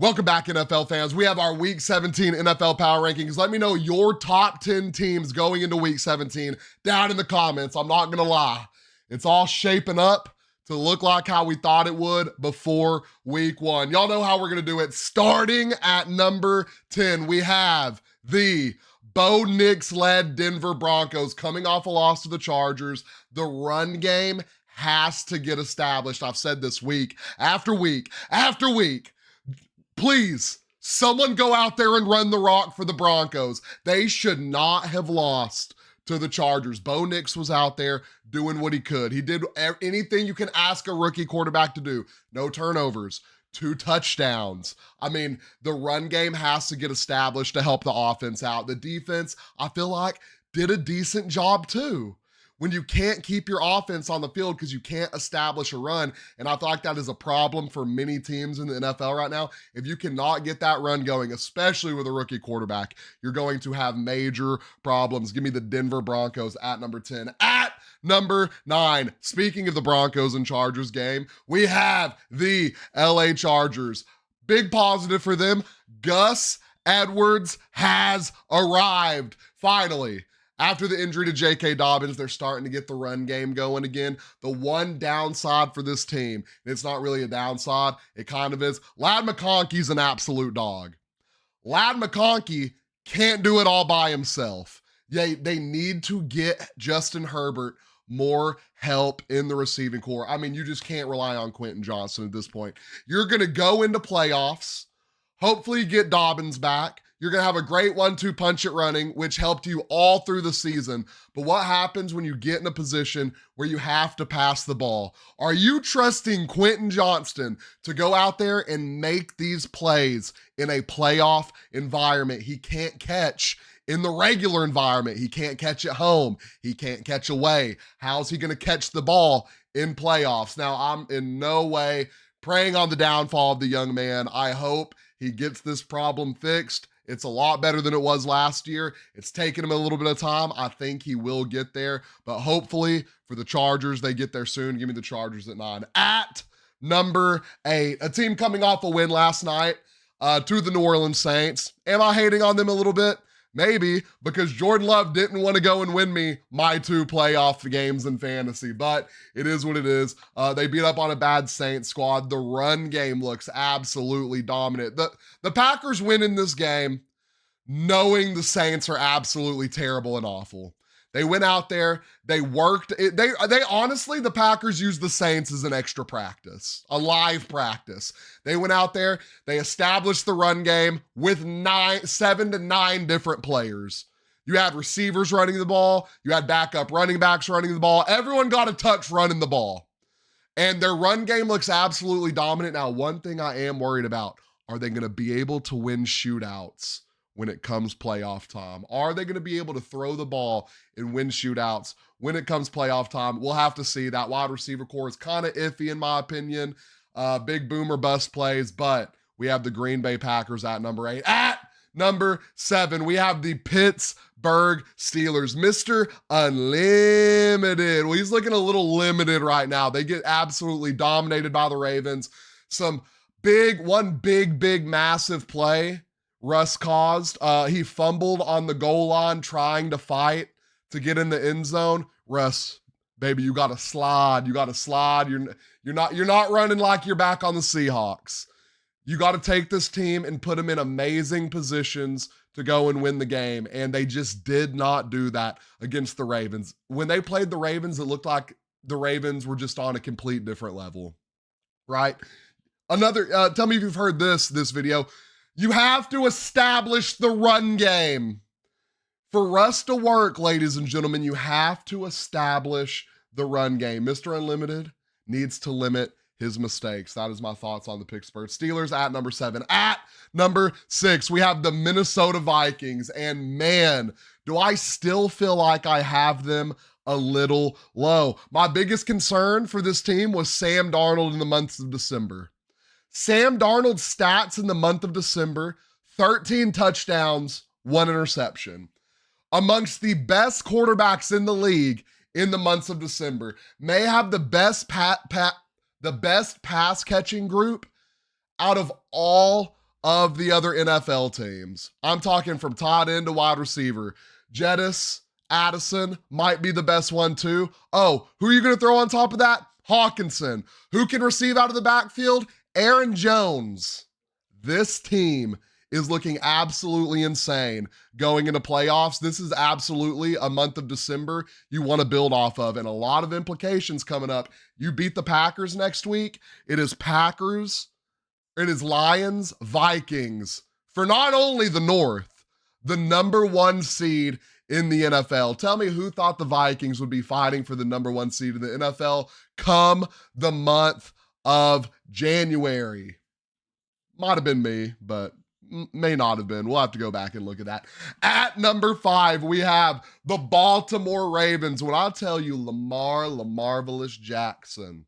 Welcome back, NFL fans. We have our Week 17 NFL Power Rankings. Let me know your top 10 teams going into Week 17 down in the comments. I'm not going to lie. It's all shaping up to look like how we thought it would before Week 1. Y'all know how we're going to do it. Starting at number 10, we have the Bo Nix-led Denver Broncos coming off a loss to the Chargers. The run game has to get established. I've said this week after week after week. Please, someone go out there and run the rock for the Broncos. They should not have lost to the Chargers. Bo Nix was out there doing what he could. He did anything you can ask a rookie quarterback to do. No turnovers, 2 touchdowns. I mean, the run game has to get established to help the offense out. The defense, I feel like, did a decent job too. When you can't keep your offense on the field because you can't establish a run, and I feel like that is a problem for many teams in the NFL right now. If you cannot get that run going, especially with a rookie quarterback, you're going to have major problems. Give me the Denver Broncos at number 10. At number 9, speaking of the Broncos and Chargers game, we have the LA Chargers. Big positive for them. Gus Edwards has arrived, finally. After the injury to J.K. Dobbins, they're starting to get the run game going again. The one downside for this team, and it's not really a downside, it kind of is, Ladd McConkey's an absolute dog. Ladd McConkey can't do it all by himself. They need to get Justin Herbert more help in the receiving core. I mean, you just can't rely on Quentin Johnson at this point. You're going to go into playoffs, hopefully get Dobbins back. You're going to have a great 1-2 punch at running, which helped you all through the season. But what happens when you get in a position where you have to pass the ball? Are you trusting Quentin Johnston to go out there and make these plays in a playoff environment? He can't catch in the regular environment. He can't catch at home. He can't catch away. How's he going to catch the ball in playoffs? Now, I'm in no way preying on the downfall of the young man. I hope he gets this problem fixed. It's a lot better than it was last year. It's taken him a little bit of time. I think he will get there, but hopefully for the Chargers, they get there soon. Give me the Chargers at 9. At number 8, a team coming off a win last night to the New Orleans Saints. Am I hating on them a little bit? Maybe, because Jordan Love didn't want to go and win me my 2 playoff games in fantasy, but it is what it is. They beat up on a bad Saints squad. The run game looks absolutely dominant. The Packers win in this game knowing the Saints are absolutely terrible and awful. They went out there, they worked. They honestly, the Packers used the Saints as an extra practice, a live practice. They went out there, they established the run game with 7 to 9 different players. You had receivers running the ball, you had backup running backs running the ball. Everyone got a touch running the ball. And their run game looks absolutely dominant. Now, one thing I am worried about, are they going to be able to win shootouts when it comes playoff time? Are they going to be able to throw the ball and win shootouts when it comes playoff time? We'll have to see. That wide receiver core is kind of iffy in my opinion. Big boomer bust plays, but we have the Green Bay Packers at number 8. At number 7, we have the Pittsburgh Steelers. Mr. Unlimited. Well, he's looking a little limited right now. They get absolutely dominated by the Ravens. One big, massive play Russ caused. He fumbled on the goal line trying to fight to get in the end zone. Russ, baby, you got to slide. You got to slide. You're not running like you're back on the Seahawks. You got to take this team and put them in amazing positions to go and win the game, and they just did not do that against the Ravens. When they played the Ravens, it looked like the Ravens were just on a complete different level, right? Tell me if you've heard this video. You have to establish the run game. For Russ to work, ladies and gentlemen, you have to establish the run game. Mr. Unlimited needs to limit his mistakes. That is my thoughts on the Pittsburgh Steelers at number 7. At number 6, we have the Minnesota Vikings. And man, do I still feel like I have them a little low. My biggest concern for this team was Sam Darnold in the month of December. Sam Darnold's stats in the month of December, 13 touchdowns, 1 interception. Amongst the best quarterbacks in the league in the months of December. May have the best pass catching group out of all of the other NFL teams. I'm talking from tight end to wide receiver. Jettis, Addison might be the best one too. Oh, who are you going to throw on top of that? Hawkinson. Who can receive out of the backfield? Aaron Jones. This team is looking absolutely insane going into playoffs. This is absolutely a month of December you want to build off of, and a lot of implications coming up. You beat the Packers next week. It is Lions, Vikings for not only the North, the number one seed in the NFL. Tell me who thought the Vikings would be fighting for the number one seed in the NFL come the month of January. Might have been me, but may not have been. We'll have to go back and look at that. At number 5, we have the Baltimore Ravens. When I tell you Lamar Marvelous Jackson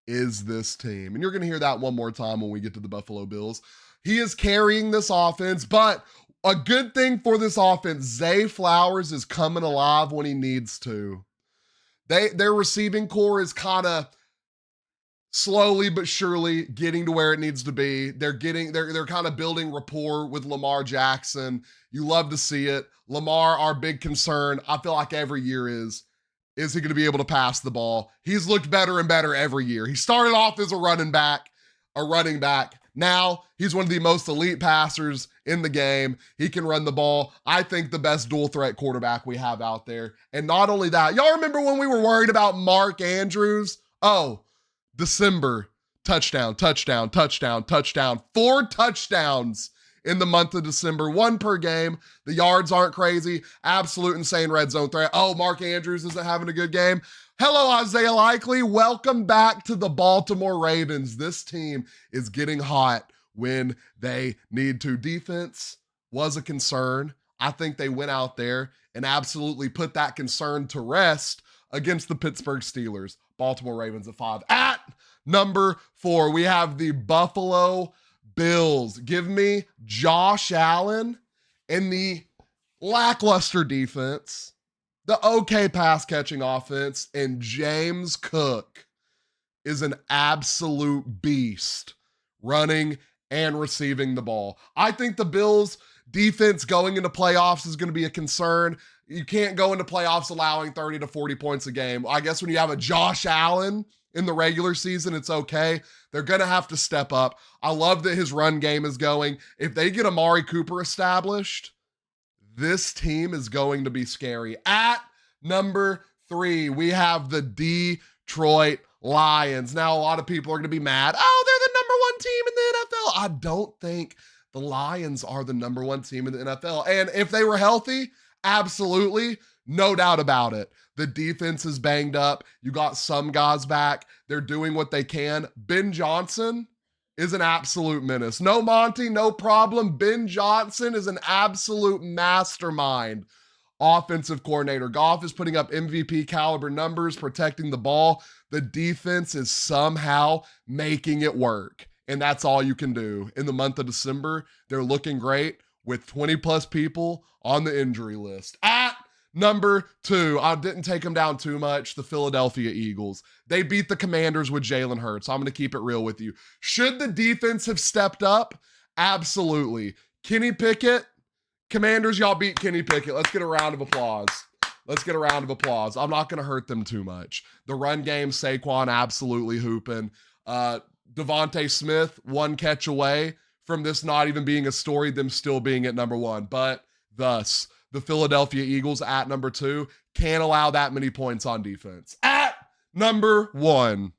is this team, and you're going to hear that one more time when we get to the Buffalo Bills. He is carrying this offense, but a good thing for this offense, Zay Flowers is coming alive when he needs to. Their receiving core is kind of slowly but surely getting to where it needs to be. They're kind of building rapport with Lamar Jackson. You love to see it. Lamar, our big concern, I feel like every year is he going to be able to pass the ball? He's looked better and better every year. He started off as a running back. Now he's one of the most elite passers in the game. He can run the ball. I think the best dual threat quarterback we have out there. And not only that, y'all remember when we were worried about Mark Andrews? Oh, December, touchdown. 4 touchdowns in the month of December, 1 per game. The yards aren't crazy. Absolute insane red zone threat. Oh, Mark Andrews isn't having a good game. Hello, Isaiah Likely. Welcome back to the Baltimore Ravens. This team is getting hot when they need to. Defense was a concern. I think they went out there and absolutely put that concern to rest against the Pittsburgh Steelers. Baltimore Ravens at 5. At number 4, we have the Buffalo Bills. Give me Josh Allen and the lackluster defense, the okay pass catching offense, and James Cook is an absolute beast running and receiving the ball. I think the Bills defense going into playoffs is going to be a concern. You can't go into playoffs allowing 30 to 40 points a game. I guess when you have a Josh Allen in the regular season, it's okay. They're going to have to step up. I love that his run game is going. If they get Amari Cooper established, this team is going to be scary. At number 3, we have the Detroit Lions. Now, a lot of people are going to be mad. Oh, they're the number 1 team in the NFL. I don't think the Lions are the number 1 team in the NFL. And if they were healthy, absolutely, no doubt about it. The defense is banged up. You got some guys back. They're doing what they can. Ben Johnson is an absolute menace. No Monty, no problem. Ben Johnson is an absolute mastermind offensive coordinator. Goff is putting up MVP caliber numbers, protecting the ball. The defense is somehow making it work. And that's all you can do. In the month of December, they're looking great with 20 plus people on the injury list. At number 2, I didn't take them down too much, the Philadelphia Eagles. They beat the Commanders with Jalen Hurts. I'm going to keep it real with you. Should the defense have stepped up? Absolutely. Kenny Pickett, Commanders, y'all beat Kenny Pickett. Let's get a round of applause. I'm not going to hurt them too much. The run game, Saquon absolutely hooping. Devontae Smith, 1 catch away from this not even being a story, them still being at number 1. But thus, the Philadelphia Eagles at number 2 can't allow that many points on defense. At number 1,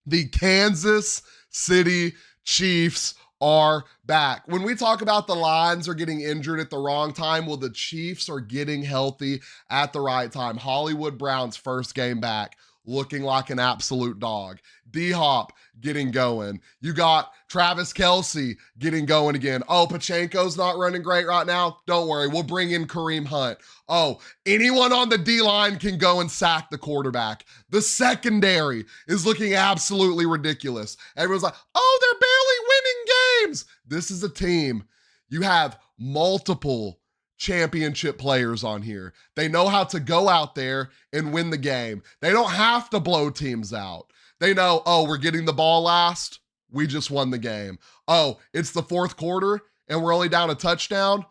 the Kansas City Chiefs are back. When we talk about the Lions are getting injured at the wrong time, well, the Chiefs are getting healthy at the right time. Hollywood Brown's first game back, looking like an absolute dog. D-Hop getting going. You got Travis Kelce getting going again. Oh, Pachenko's not running great right now. Don't worry. We'll bring in Kareem Hunt. Oh, anyone on the D-line can go and sack the quarterback. The secondary is looking absolutely ridiculous. Everyone's like, oh, they're barely winning games. This is a team. You have multiple championship players on here. They know how to go out there and win the game. They don't have to blow teams out. They know, oh, we're getting the ball last. we just won the game. Oh, it's the fourth quarter and we're only down a touchdown?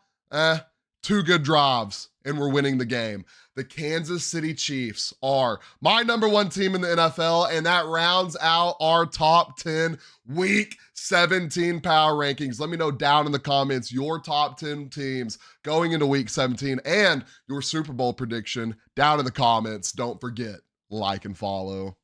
Two good drives and we're winning the game. The Kansas City Chiefs are my number one team in the NFL, and that rounds out our top 10 Week 17 power rankings. Let me know down in the comments your top 10 teams going into Week 17 and your Super Bowl prediction down in the comments. Don't forget, like and follow.